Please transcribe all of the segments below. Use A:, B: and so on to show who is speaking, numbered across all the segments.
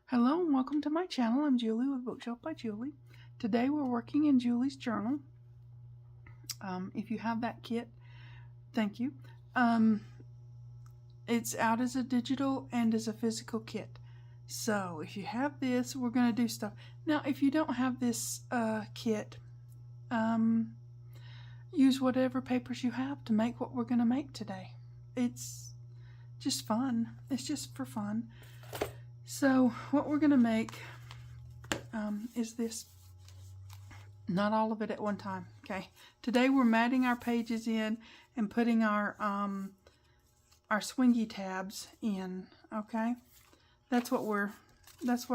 A: Hello and welcome to my channel. I'm Julie with Bookshelf by Julie. Today we're working in Julie's journal. If you have that kit, thank you. It's out as a digital and as a physical kit. So if you have this, we're going to do stuff. Now if you don't have this kit, use whatever papers you have to make what we're going to make today. It's just fun. It's just for fun. So what we're going to make is this. Not all of it at one time. Okay. Today we're matting our pages in and putting our swingy tabs in. Okay. That's what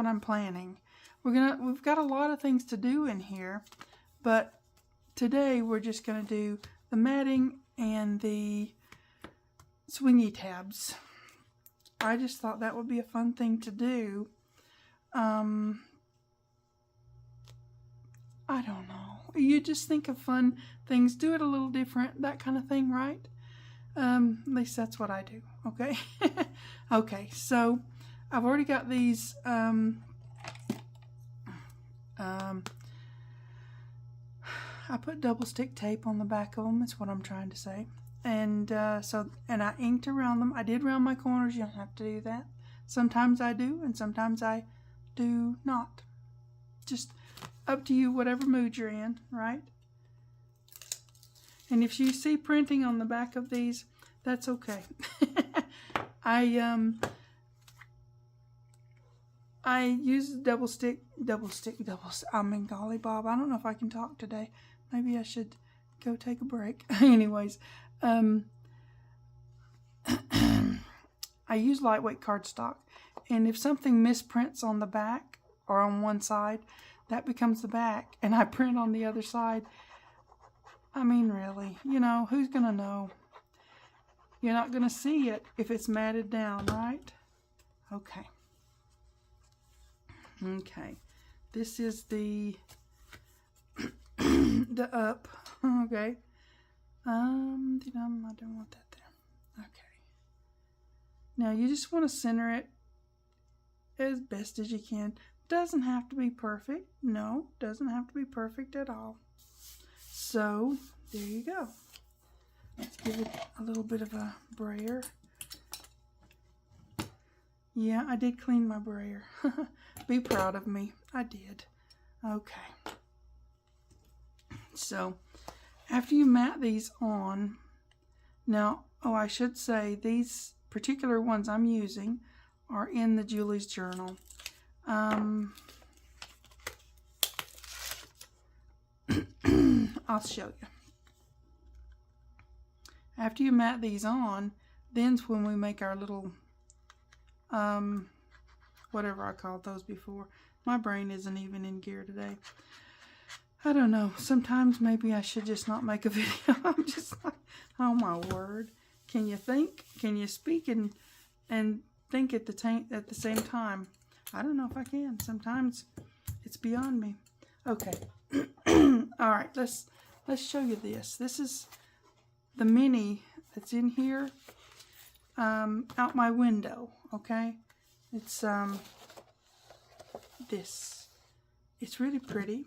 A: I'm planning. We've got a lot of things to do in here, but today we're just going to do the matting and the swingy tabs. I just thought that would be a fun thing to do. I don't know. You just think of fun things, do it a little different, that kind of thing, right? At least that's what I do, okay? Okay, so I've already got these, I put double stick tape on the back of them, that's what I'm trying to say. And and I inked around them. I did round my corners. You don't have to do that. Sometimes I do, and sometimes I do not. Just up to you, whatever mood you're in, right? And if you see printing on the back of these, that's okay. I use double stick. I mean, golly Bob, I don't know if I can talk today. Maybe I should go take a break. Anyways, I use lightweight cardstock, and if something misprints on the back or on one side, that becomes the back, and I print on the other side. I mean, really, you know, who's gonna know? You're not gonna see it if it's matted down, right? Okay. Okay. This is the the up. Okay. I don't want that there. Okay. Now you just want to center it as best as you can. Doesn't have to be perfect. No, doesn't have to be perfect at all. So there you go. Let's give it a little bit of a brayer. Yeah, I did clean my brayer. Be proud of me. I did. Okay. So after you mat these on, now, oh, I should say these particular ones I'm using are in the Julie's journal. I'll show you. After you mat these on, then's when we make our little, whatever I called those before. My brain isn't even in gear today. I don't know. Sometimes maybe I should just not make a video. I'm just like, oh my word. Can you think? Can you speak and think at the same time? I don't know if I can. Sometimes it's beyond me. Okay. All right. Let's show you this. This is the mini that's in here, out my window. Okay. It's this. It's really pretty.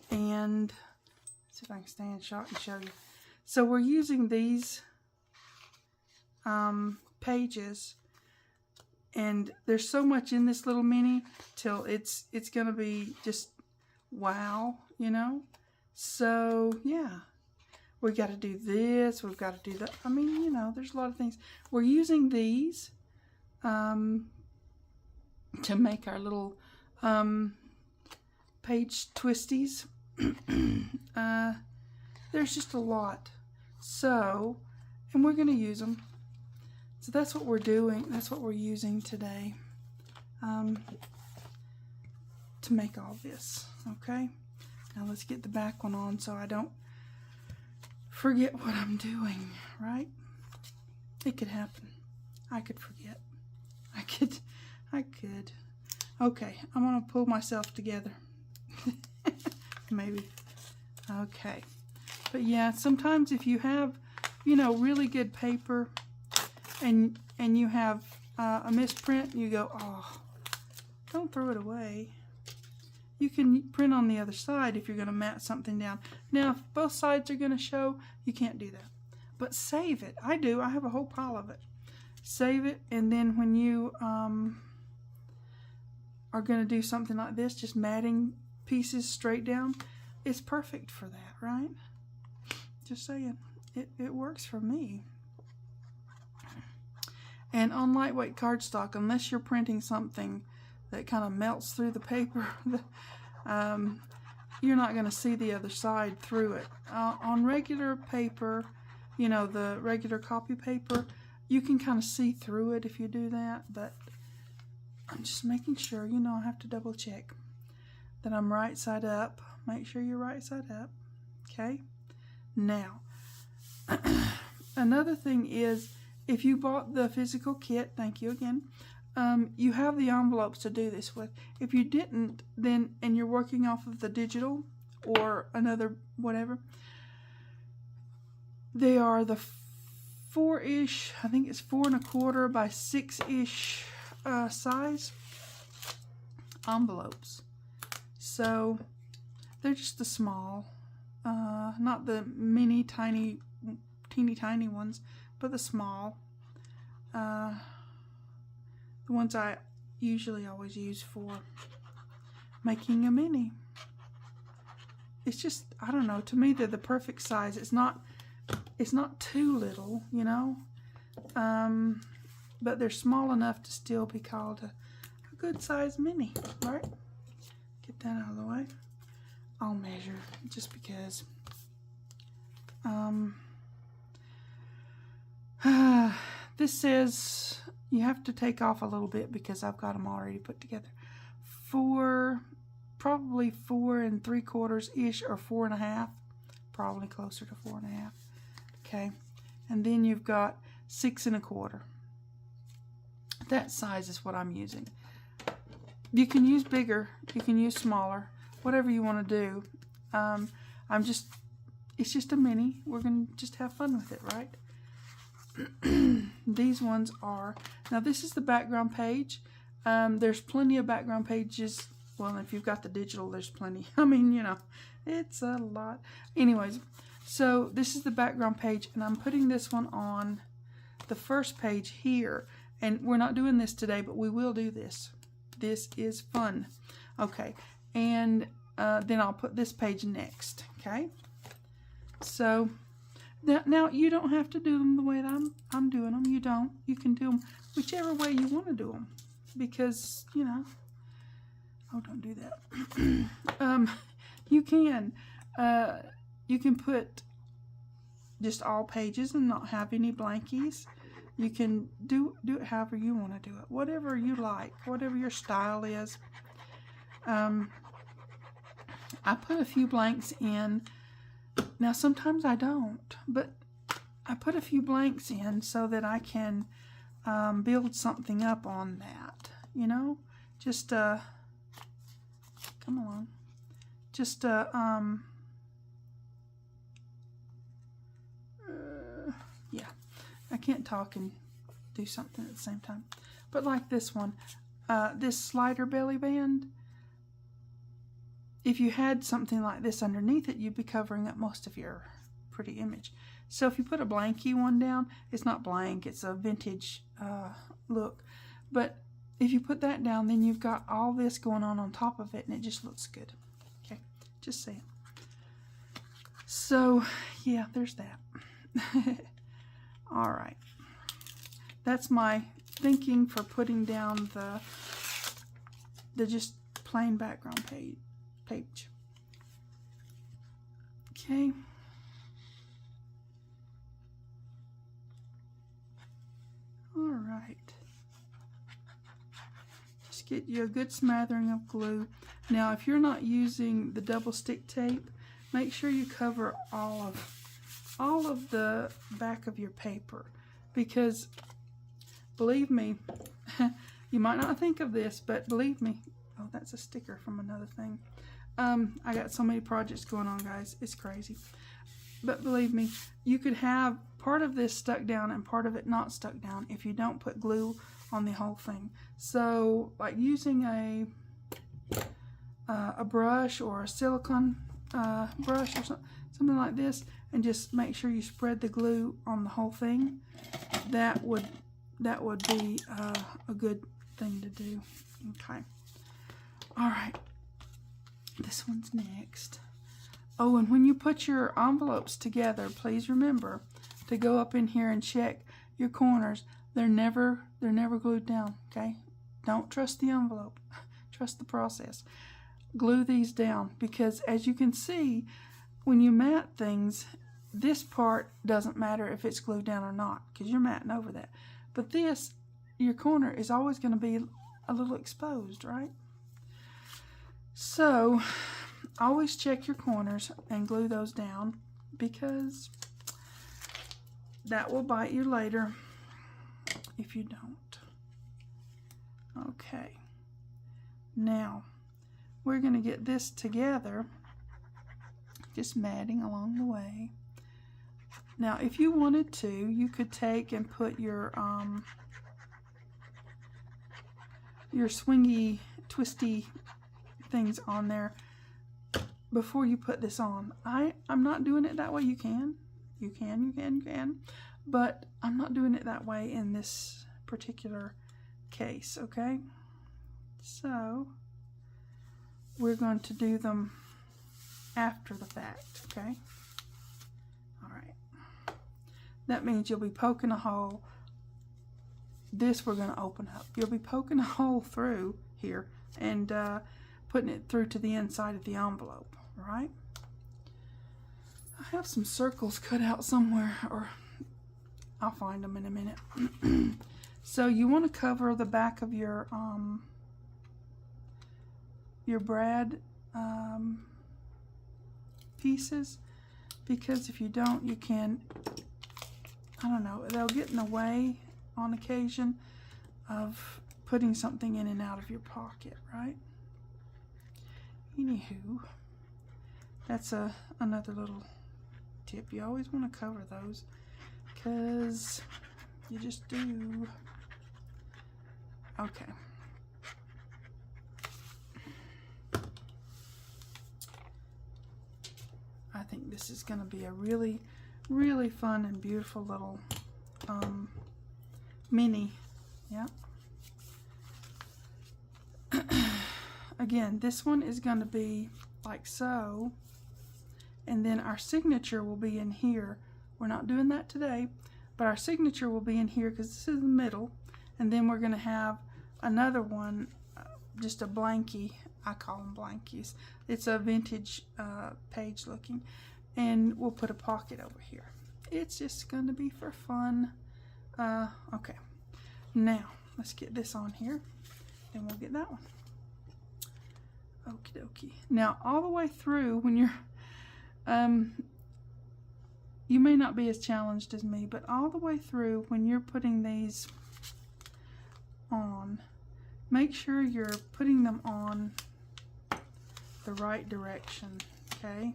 A: And let's see if I can stay in shot and show you. So we're using these pages, and there's so much in this little mini till it's gonna be just wow, you know. So yeah, we got to do this. We've got to do that. I mean, you know, there's a lot of things. We're using these to make our little page twisties. There's just a lot. So, and we're going to use them. So that's what we're doing. That's what we're using today to make all this. Okay. Now let's get the back one on so I don't forget what I'm doing, right? It could happen. I could forget. I could. Okay, I'm going to pull myself together. Maybe. Okay. But yeah, sometimes if you have, you know, really good paper and you have a misprint, you go, oh, don't throw it away. You can print on the other side if you're going to mat something down. Now, if both sides are going to show, you can't do that. But save it. I do. I have a whole pile of it. Save it, and then when you are going to do something like this, just matting pieces straight down, it's perfect for that, right? Just saying. It works for me. And on lightweight cardstock, unless you're printing something that kind of melts through the paper, you're not going to see the other side through it. On regular paper, you know, the regular copy paper, you can kind of see through it if you do that, but I'm just making sure, you know, I have to double check that I'm right side up. Make sure you're right side up, okay? Now, another thing is, if you bought the physical kit, thank you again, you have the envelopes to do this with. If you didn't, then, and you're working off of the digital or another whatever, they are the 4-ish, I think it's 4 1/4 by 6-ish size envelopes. So they're just the small, not the mini tiny, teeny tiny ones, but the small. The ones I usually always use for making a mini. It's just, I don't know, to me they're the perfect size. It's not too little, you know, but they're small enough to still be called a good size mini, right? Get that out of the way. I'll measure just because. This says you have to take off a little bit because I've got them already put together. Probably 4 3/4-ish or 4 1/2, probably closer to 4 1/2. Okay, and then you've got 6 1/4. That size is what I'm using. You can use bigger, you can use smaller, whatever you want to do. It's just a mini. We're gonna just have fun with it, right? These ones are, now this is the background page. There's plenty of background pages. Well, if you've got the digital, there's plenty. I mean, you know, it's a lot. Anyways, so this is the background page, and I'm putting this one on the first page here. And we're not doing this today, but we will do this. This is fun. Okay, and then I'll put this page next, okay? So now you don't have to do them the way that I'm doing them. You don't. You can do them whichever way you want to do them, because, you know, oh, don't do that. You can put just all pages and not have any blankies. You can do it however you want to do it, whatever you like, whatever your style is. I put a few blanks in. Now sometimes I don't, but I put a few blanks in so that I can build something up on that, you know, just come along, just yeah, I can't talk and do something at the same time. But like this one, this slider belly band, if you had something like this underneath it, you'd be covering up most of your pretty image. So if you put a blanky one down, it's not blank, it's a vintage look. But if you put that down, then you've got all this going on top of it, and it just looks good. Okay, just saying. So yeah, there's that. All right, that's my thinking for putting down the just plain background page. Okay. All right. Just get you a good smattering of glue. Now, if you're not using the double stick tape, make sure you cover all of the back of your paper, because believe me, you might not think of this, but believe me, oh, that's a sticker from another thing. I got so many projects going on, guys. It's crazy. But believe me, you could have part of this stuck down and part of it not stuck down if you don't put glue on the whole thing. So like using a brush or a silicone brush or something like this, and just make sure you spread the glue on the whole thing. That would be a good thing to do. Okay. All right. This one's next. Oh, and when you put your envelopes together, please remember to go up in here and check your corners. They're never glued down, okay? Don't trust the envelope. Trust the process. Glue these down, because as you can see, when you mat things, this part doesn't matter if it's glued down or not, because you're matting over that. But this, your corner is always going to be a little exposed, right? So always check your corners and glue those down, because that will bite you later if you don't. Okay. Now we're going to get this together, just matting along the way. Now if you wanted to, you could take and put your swingy, twisty things on there before you put this on. I'm not doing it that way. You can, but I'm not doing it that way in this particular case, okay? So we're going to do them after the fact, okay? All right. That means you'll be poking a hole. This we're going to open up. You'll be poking a hole through here and putting it through to the inside of the envelope, all right? I have some circles cut out somewhere, or I'll find them in a minute. So you want to cover the back of your brad pieces, because if you don't, you can, I don't know, they'll get in the way on occasion of putting something in and out of your pocket, right? Anywho, that's another little tip. You always want to cover those, because you just do. Okay. I think this is going to be a really, really fun and beautiful little mini. Yeah. Again, this one is going to be like so, and then our signature will be in here. We're not doing that today, but our signature will be in here because this is the middle, and then we're going to have another one, just a blankie. I call them blankies. It's a vintage page looking, and we'll put a pocket over here. It's just going to be for fun. Okay, now let's get this on here, and we'll get that one. Okie dokie. Now all the way through, when you're you may not be as challenged as me, but all the way through when you're putting these on, make sure you're putting them on the right direction, okay?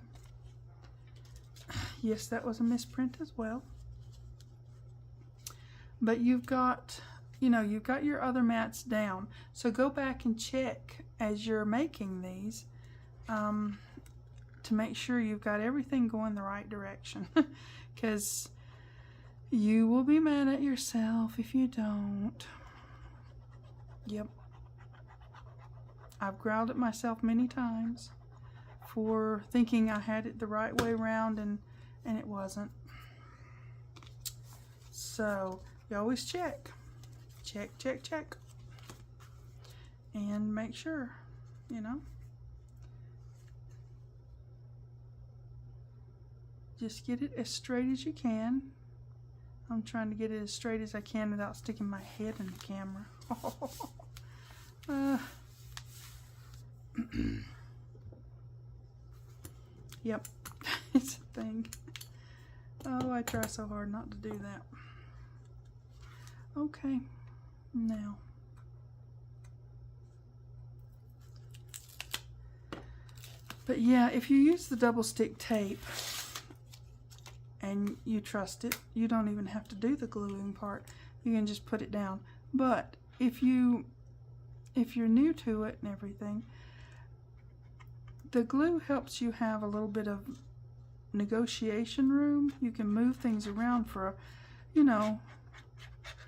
A: Yes, that was a misprint as well. But you've got, you know, you've got your other mats down. So go back and check as you're making these to make sure you've got everything going the right direction. Because you will be mad at yourself if you don't. Yep. I've growled at myself many times for thinking I had it the right way around, and it wasn't. So you always check. Check, check, check. And make sure, you know. Just get it as straight as you can. I'm trying to get it as straight as I can without sticking my head in the camera. Yep, it's a thing. Oh, I try so hard not to do that. Okay, now. But yeah, if you use the double stick tape, and you trust it, you don't even have to do the gluing part. You can just put it down. But if you're new to it and everything, the glue helps you have a little bit of negotiation room. You can move things around for, you know,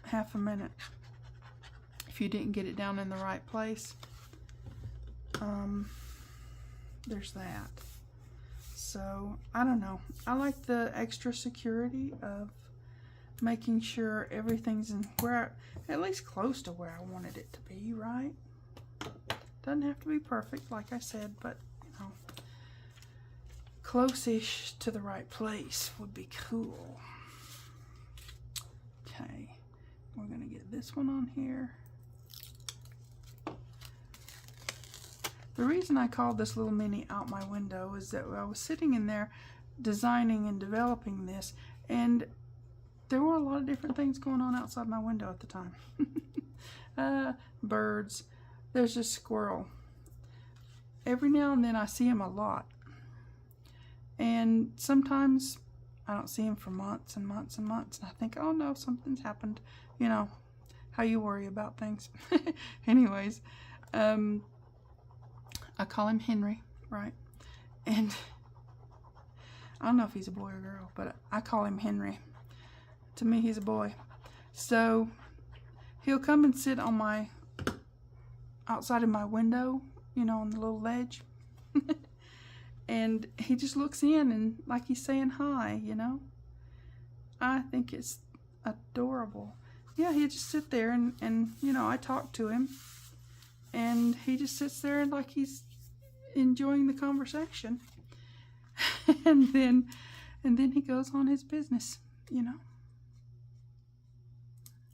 A: half a minute if you didn't get it down in the right place. There's that. So I don't know, I like the extra security of making sure everything's in where, at least close to where I wanted it to be, right? Doesn't have to be perfect, like I said, but you know, close-ish to the right place would be cool. Okay, we're gonna get this one on here. The reason I called this little mini out my window is that I was sitting in there designing and developing this, and there were a lot of different things going on outside my window at the time. Birds, there's a squirrel. Every now and then I see him a lot, and sometimes I don't see him for months and months and months, and I think, oh no, something's happened. You know how you worry about things. Anyways, I call him Henry, right? And I don't know if he's a boy or girl, but I call him Henry. To me, he's a boy. So he'll come and sit on my, outside of my window, you know, on the little ledge. And he just looks in and like he's saying hi, you know. I think it's adorable. Yeah, he'll just sit there and you know, I talk to him. And he just sits there like he's enjoying the conversation. and then he goes on his business, you know.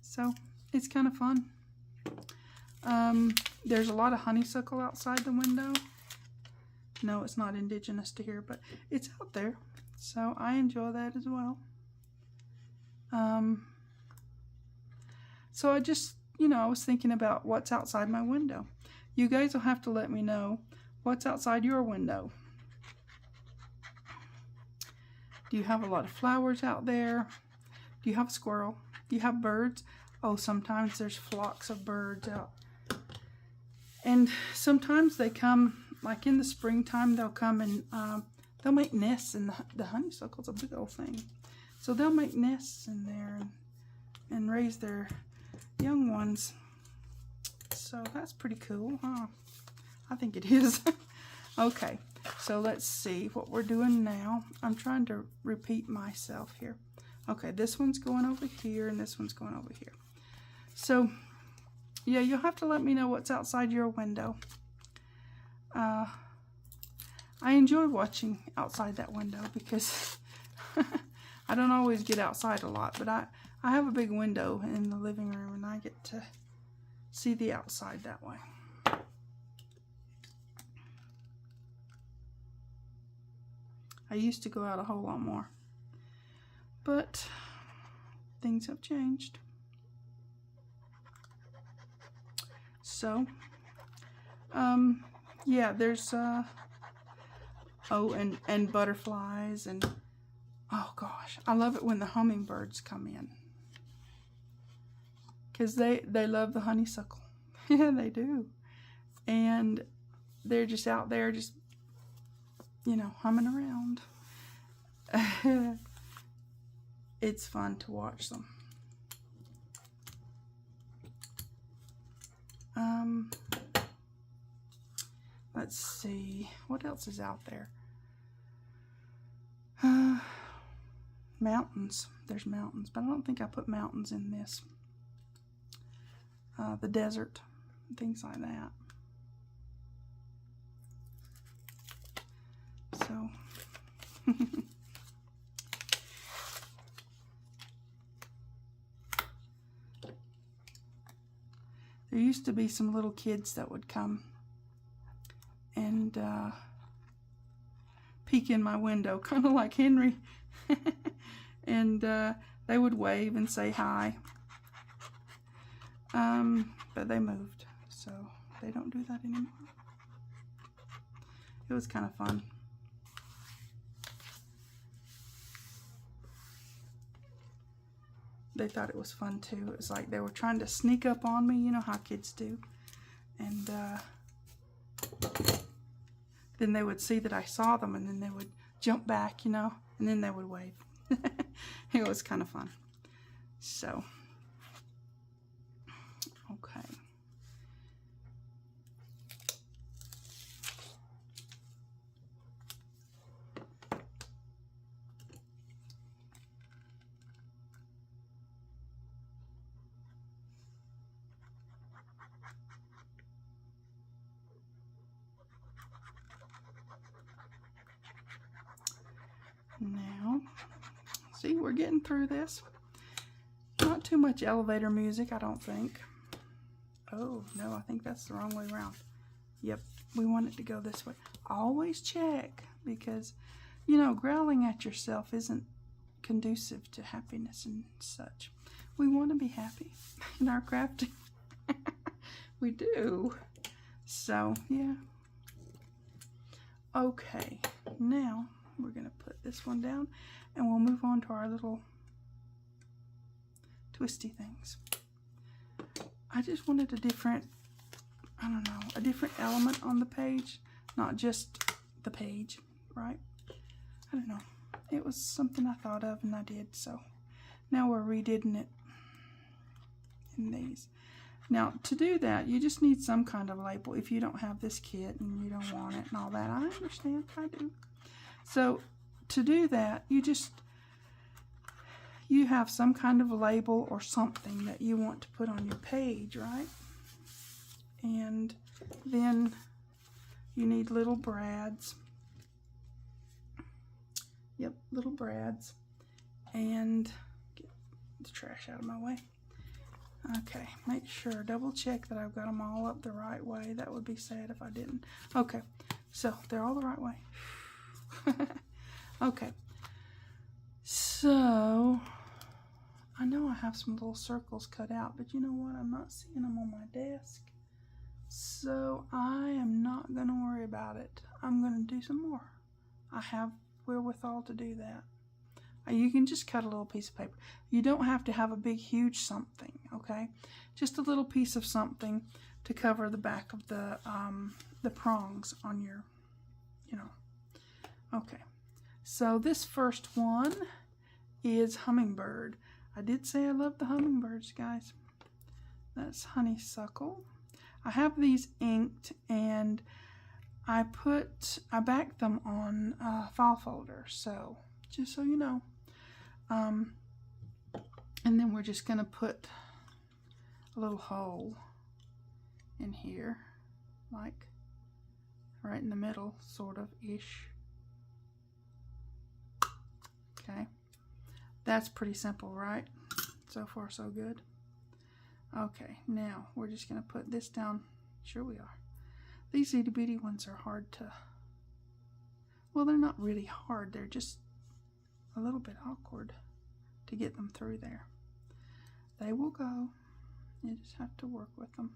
A: So it's kind of fun. There's a lot of honeysuckle outside the window. No, it's not indigenous to here, but it's out there. So I enjoy that as well. So I just, you know, I was thinking about what's outside my window. You guys will have to let me know what's outside your window. Do you have a lot of flowers out there? Do you have a squirrel? Do you have birds? Oh, sometimes there's flocks of birds out. And sometimes they come, like in the springtime, they'll come and they'll make nests in the honeysuckle's a big old thing. So they'll make nests in there and raise their young ones. So that's pretty cool, huh? I think it is. Okay, so let's see what we're doing now. I'm trying to repeat myself here. Okay, this one's going over here and this one's going over here. So, yeah, you'll have to let me know what's outside your window. I enjoy watching outside that window because I don't always get outside a lot, but I have a big window in the living room and I get to see the outside that way. I used to go out a whole lot more, but things have changed. So, yeah, there's, oh, and butterflies, and, oh gosh, I love it when the hummingbirds come in. Because they love the honeysuckle. Yeah, they do. And they're just out there just, you know, humming around. It's fun to watch them. Let's see. What else is out there? Mountains. There's mountains, but I don't think I put mountains in this. The desert, things like that. So, there used to be some little kids that would come and peek in my window, kind of like Henry, and they would wave and say hi. But they moved, so they don't do that anymore. It was kind of fun. they thought it was fun too. It was like they were trying to sneak up on me, you know how kids do. And then they would see that I saw them, and then they would jump back, you know, and then they would wave. It was kind of fun. So, okay. Now, see, we're getting through this. Not too much elevator music, I don't think. Oh, no, I think that's the wrong way around. Yep, we want it to go this way. Always check, because, you know, growling at yourself isn't conducive to happiness and such. We want to be happy in our crafting. We do. So, yeah. Okay, now we're going to put this one down, and we'll move on to our little twisty things. I just wanted a different, I don't know, a different element on the page, not just the page, right? I don't know. It was something I thought of and I did, so now we're redidding it in these. Now, to do that, you just need some kind of label. If you don't have this kit and you don't want it and all that, I understand, I do. So, to do that, you have some kind of label or something that you want to put on your page, right? And then you need little brads. Yep, little brads. And get the trash out of my way. Okay, make sure, double check that I've got them all up the right way. That would be sad if I didn't. Okay, so they're all the right way. Okay, so I know I have some little circles cut out, but you know what? I'm not seeing them on my desk. So I am not going to worry about it. I'm going to do some more. I have wherewithal to do that. You can just cut a little piece of paper. You don't have to have a big, huge something, okay? Just a little piece of something to cover the back of the prongs on your, you know. Okay, so this first one is hummingbird. I did say I love the hummingbirds, guys. That's honeysuckle. I have these inked, and I backed them on file folder, so just so you know. And then we're just gonna put a little hole in here, like right in the middle, sort of ish. Okay, that's pretty simple, right? So far so good. Okay, now we're just gonna put this down. Sure we are. These itty bitty ones are hard to, well, they're not really hard, they're just a little bit awkward to get them through there. They will go. You just have to work with them.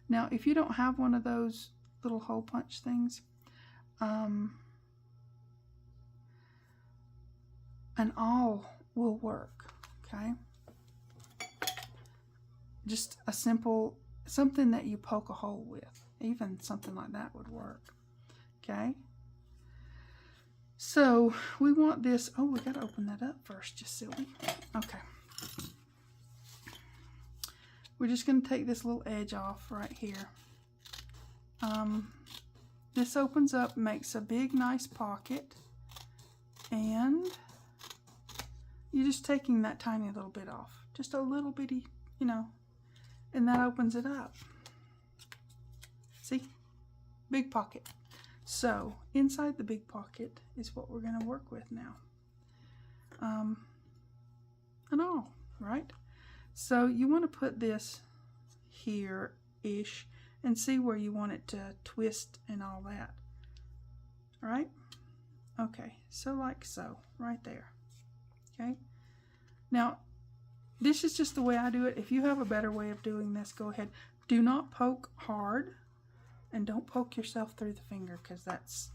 A: Now, if you don't have one of those little hole punch things, an awl will work, okay? Just a simple, something that you poke a hole with. Even something like that would work, okay? So, we want this, oh, we gotta open that up first, just silly. Okay. We're just gonna take this little edge off right here. This opens up, makes a big, nice pocket, and you're just taking that tiny little bit off. Just a little bitty, you know, and that opens it up. See? Big pocket. So, inside the big pocket is what we're going to work with now. And all, right? So, you want to put this here-ish and see where you want it to twist and all that. Right? Okay, so like so, right there. Okay? Now, this is just the way I do it. If you have a better way of doing this, go ahead. Do not poke hard. And don't poke yourself through the finger, because that's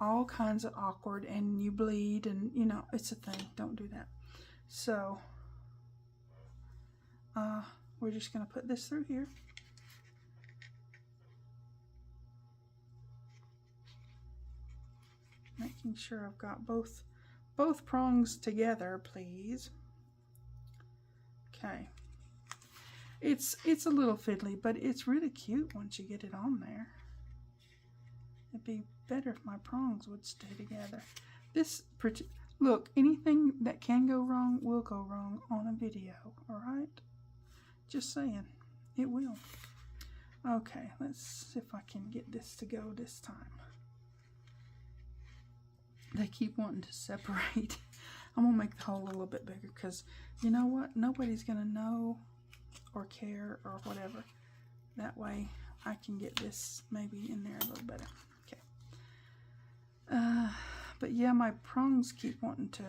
A: all kinds of awkward and you bleed and, you know, it's a thing. Don't do that. So, we're just going to put this through here. Making sure I've got both prongs together, please. Okay. It's a little fiddly, but it's really cute once you get it on there. It'd be better if my prongs would stay together. Look, anything that can go wrong will go wrong on a video, alright? Just saying, it will. Okay, let's see if I can get this to go this time. They keep wanting to separate. I'm going to make the hole a little bit bigger because, you know what? Nobody's going to know or care or whatever. That way I can get this maybe in there a little better. Okay. But yeah, my prongs keep wanting to,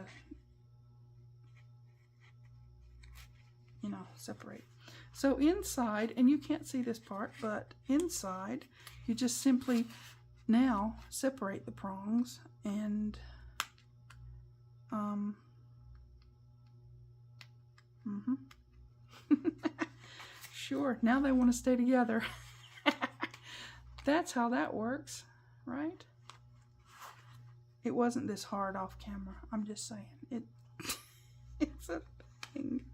A: you know, separate. So inside, and you can't see this part, but inside, you just simply now separate the prongs and sure, now they want to stay together. That's how that works, right? It wasn't this hard off camera. I'm just saying. It's a thing.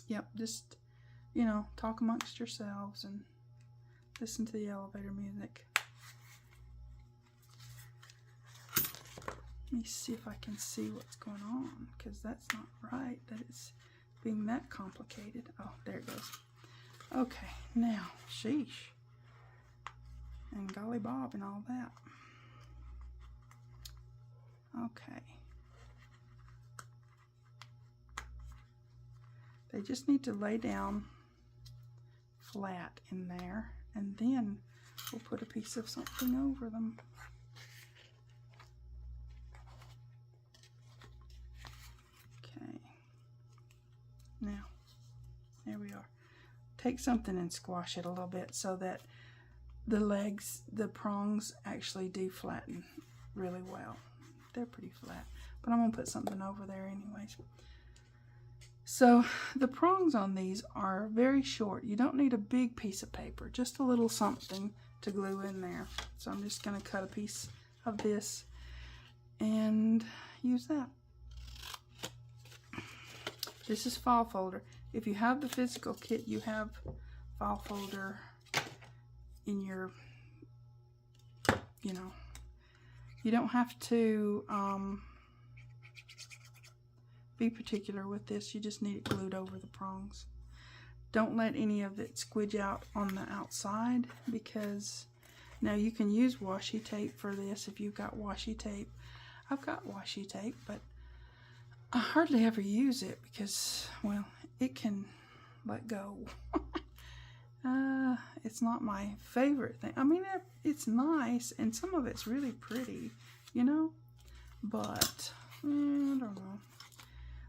A: Yep, just, you know, talk amongst yourselves and listen to the elevator music. Let me see if I can see what's going on, because that's not right that it's being that complicated. Oh, there it goes. Okay, now, sheesh. And golly bob and all that. Okay. They just need to lay down flat in there, and then we'll put a piece of something over them. Okay. Now, there we are. Take something and squash it a little bit so that the legs, the prongs actually do flatten really well. They're pretty flat, but I'm going to put something over there anyways. So the prongs on these are very short. You don't need a big piece of paper, just a little something to glue in there. So I'm just going to cut a piece of this and use that. This is file folder. If you have the physical kit, you have file folder in your, you know, you don't have to be particular with this. You just need it glued over the prongs. Don't let any of it squidge out on the outside, because now you can use washi tape for this if you've got washi tape. I've got washi tape, but I hardly ever use it because, well, it can let go. It's not my favorite thing. I mean, it's nice, and some of it's really pretty, you know, but I don't know.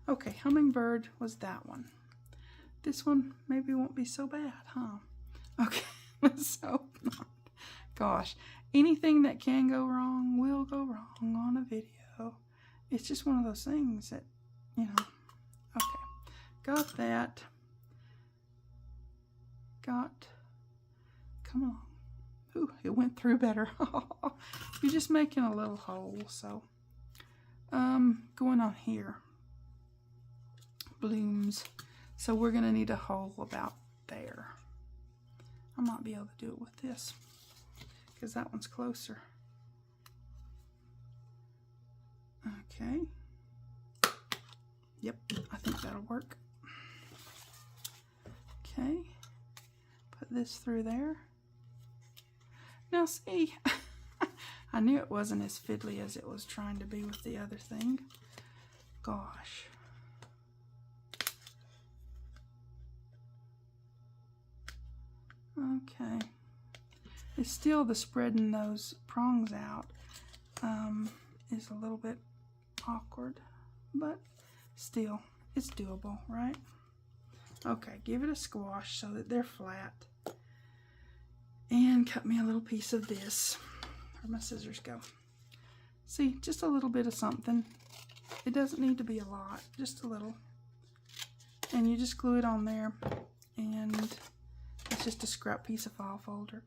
A: Okay, hummingbird was that one. This one maybe won't be so bad, huh? Okay, let's hope not. Gosh, anything that can go wrong will go wrong on a video. It's just one of those things that, you know. Okay, got that. Come along. Ooh, it went through better. You're just making a little hole, so. Going on here. Blooms. So we're going to need a hole about there. I might be able to do it with this, because that one's closer. Okay. Yep, I think that'll work. Okay. Put this through there. Now see, I knew it wasn't as fiddly as it was trying to be with the other thing. Gosh. Okay. It's still the spreading those prongs out is a little bit awkward, but still, it's doable, right? Okay, give it a squash so that they're flat. And cut me a little piece of this. Where'd my scissors go? See, just a little bit of something. It doesn't need to be a lot, just a little. And you just glue it on there, and it's just a scrap piece of file folder.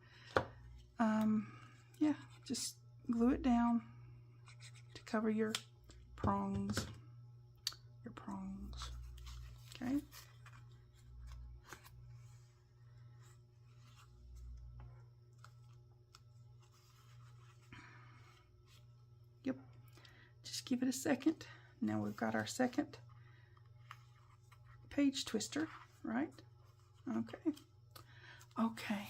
A: Yeah, just glue it down to cover your prongs. Okay. Yep. Just give it a second. Now we've got our second page twister, right? Okay.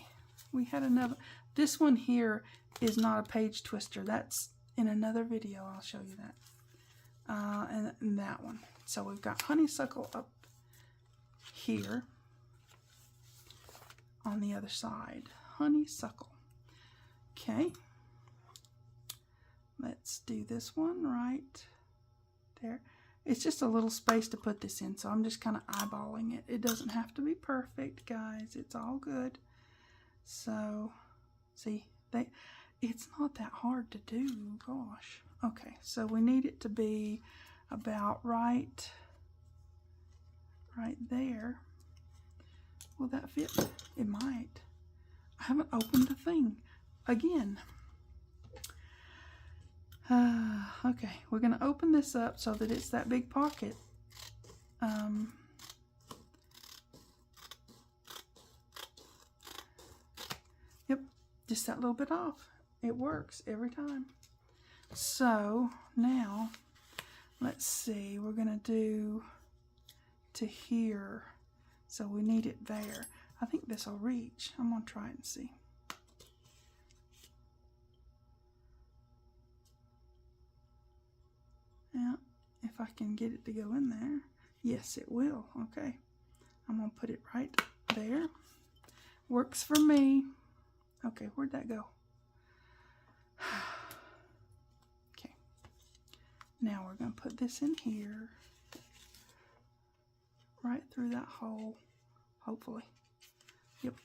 A: We had another. This one here is not a page twister. That's in another video. I'll show you that. And that one. So we've got honeysuckle up here on the other side. Honeysuckle. Okay. Let's do this one right there. It's just a little space to put this in, so I'm just kind of eyeballing it. It doesn't have to be perfect, guys. It's all good. So, see, it's not that hard to do, gosh. Okay, so we need it to be about right there. Will that fit? It might. I haven't opened the thing again. Okay, we're going to open this up so that it's that big pocket. Yep, just that little bit off. It works every time. So now, let's see, we're going to do to here. So we need it there. I think this will reach. I'm going to try it and see. Yeah, if I can get it to go in there. Yes, it will. Okay. I'm going to put it right there. Works for me. Okay, where'd that go? Okay. Now we're going to put this in here. Right through that hole. Hopefully. Yep.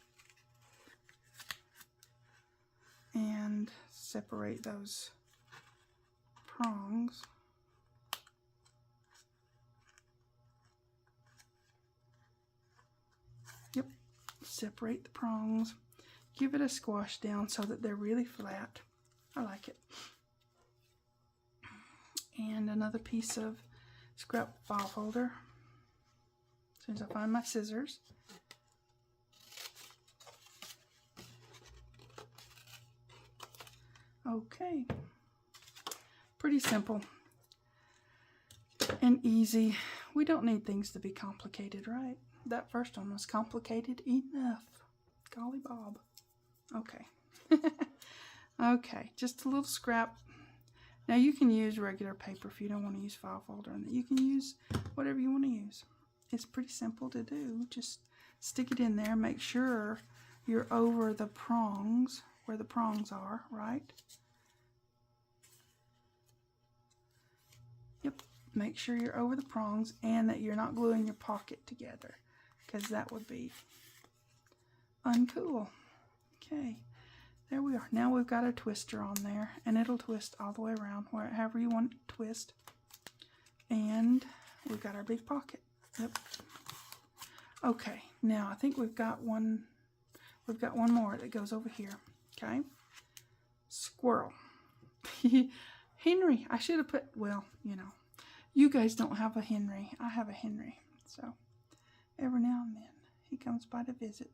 A: And separate those prongs. Yep, separate the prongs. Give it a squash down so that they're really flat. I like it. And another piece of scrap file folder. As soon as I find my scissors. Okay. Pretty simple and easy. We don't need things to be complicated, right? That first one was complicated enough. Golly Bob. Okay. Okay, just a little scrap. Now you can use regular paper if you don't want to use file folder. And you can use whatever you want to use. It's pretty simple to do. Just stick it in there. Make sure you're over the prongs, where the prongs are, right? Yep. Make sure you're over the prongs and that you're not gluing your pocket together, because that would be uncool. Okay, there we are. Now we've got a twister on there, and it'll twist all the way around, wherever you want it to twist. And we've got our big pocket. Yep. Okay, now I think we've got one more that goes over here. Okay. Squirrel. Henry. I should have put, well, you know, you guys don't have a Henry. I have a Henry. So every now and then he comes by to visit.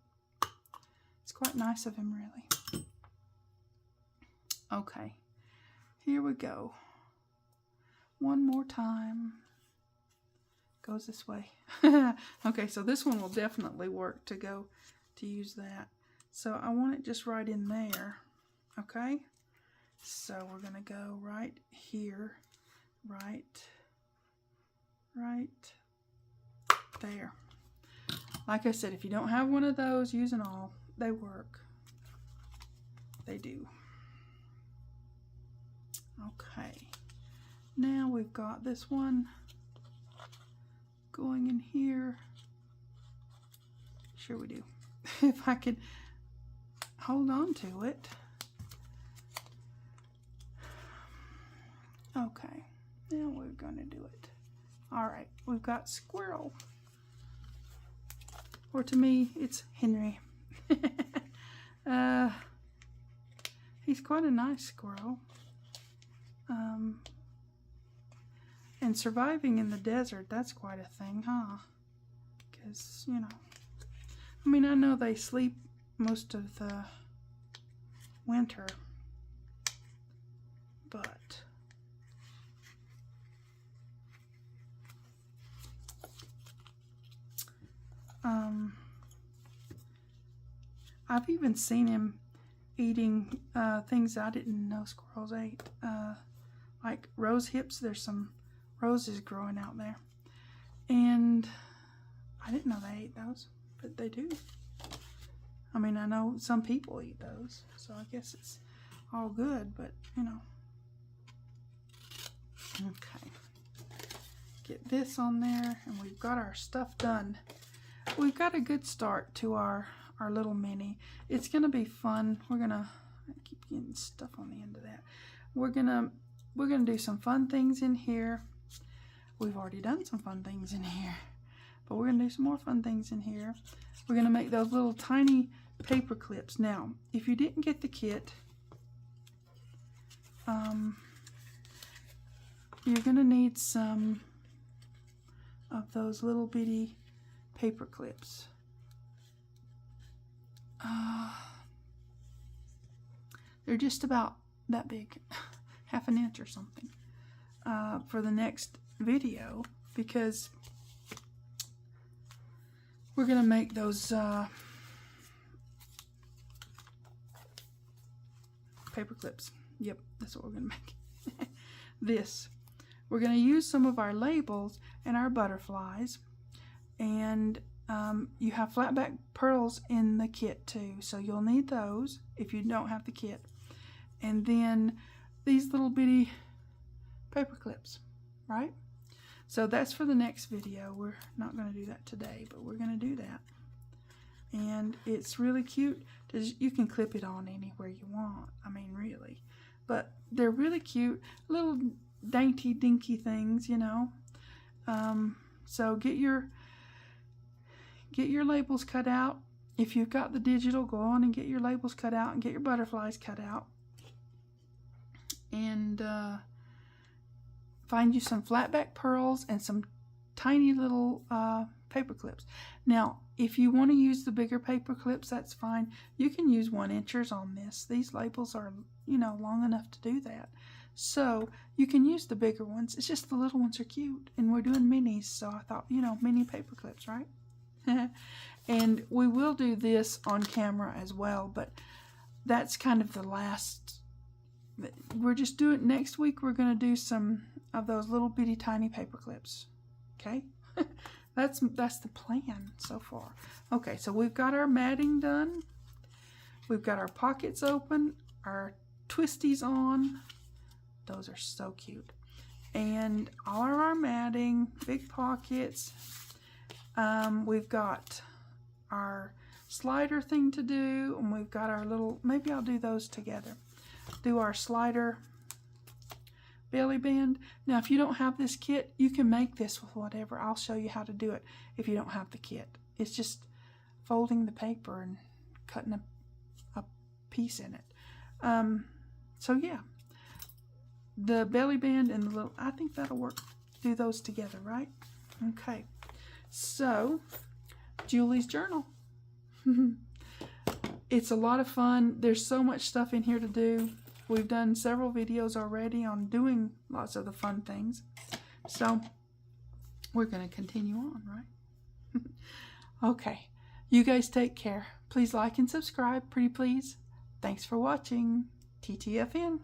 A: It's quite nice of him, really. Okay. Here we go. One more time. Goes this way. Okay, so this one will definitely work to use that. So I want it just right in there. Okay? So we're going to go right here. Right there. Like I said, if you don't have one of those, use an awl. They work. They do. Okay. Now we've got this one going in here. Sure we do. If I could, hold on to it. Okay, now we're gonna do it. All right, we've got squirrel. Or to me, it's Henry. He's quite a nice squirrel. And surviving in the desert, that's quite a thing, huh? Because, you know, I mean, I know they sleep most of the winter, but I've even seen him eating things I didn't know squirrels ate, like rose hips. There's some roses growing out there, and I didn't know they ate those, but they do. I mean, I know some people eat those, so I guess it's all good, but you know. Okay, get this on there, and we've got our stuff done. We've got a good start to our little mini. It's gonna be fun. I keep getting stuff on the end of that. We're gonna do some fun things in here. We've already done some fun things in here, but we're gonna do some more fun things in here. We're gonna make those little tiny paper clips. Now, if you didn't get the kit, you're gonna need some of those little bitty paper clips. They're just about that big, half an inch or something, for the next video, because we're gonna make those paper clips. Yep, that's what we're gonna make. We're gonna use some of our labels and our butterflies, and you have flatback pearls in the kit too, so you'll need those if you don't have the kit. And then these little bitty paper clips, right? So that's for the next video. We're not going to do that today, but we're going to do that. And it's really cute. You can clip it on anywhere you want. I mean, really. But they're really cute. Little dainty, dinky things, you know. So get your labels cut out. If you've got the digital, go on and get your labels cut out and get your butterflies cut out. And find you some flatback pearls and some tiny little paper clips. Now, if you want to use the bigger paper clips, that's fine. You can use 1-inchers on this. These labels are, you know, long enough to do that. So you can use the bigger ones. It's just the little ones are cute. And we're doing minis, so I thought, you know, mini paper clips, right? And we will do this on camera as well, but that's kind of the last. We're just doing, next week we're going to do some of those little bitty tiny paper clips. Okay? That's the plan so far. Okay, so we've got our matting done. We've got our pockets open, our twisties on. Those are so cute. And all of our matting, big pockets. We've got our slider thing to do, and we've got our little, maybe I'll do those together. Do our slider belly band. Now, if you don't have this kit, you can make this with whatever. I'll show you how to do it if you don't have the kit. It's just folding the paper and cutting a piece in it. So yeah, the belly band and the little, I think that'll work. Do those together, right? Okay. So, Julie's journal. It's a lot of fun. There's so much stuff in here to do. We've done several videos already on doing lots of the fun things. So, we're going to continue on, right? Okay. You guys take care. Please like and subscribe, pretty please. Thanks for watching. TTFN.